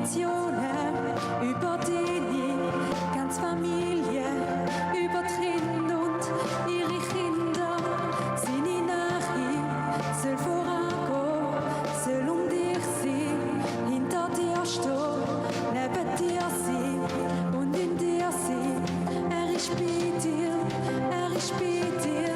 Nationen, über die ganz Familie, über Trind und ihre Kinder, sind ich nach ihm, soll vorangehen, soll dir sein, hinter dir stehen, neben dir sein und in dir sein. Er ist bei dir, er ist bei dir,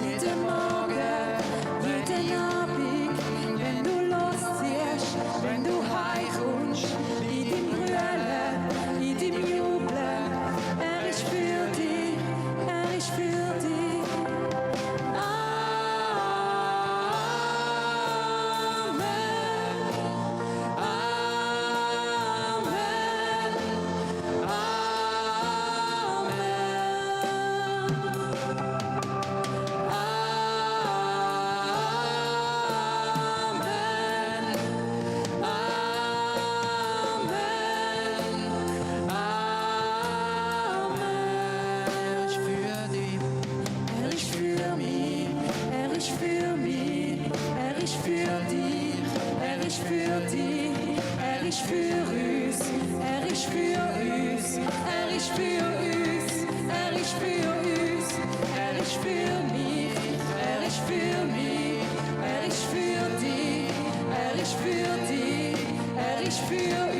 jeden Morgen, jeden Abend, wenn du losziehst, wenn du heimkommst, in deinem Brüllen, in deinem Jubeln. Er ist für dich, er ist für dich. Amen, Amen, er ist für uns, er ist für uns, er ist für uns, er ist für uns, er ist für mich, er ist für mich, er ist für dich, er ist für dich, er ist für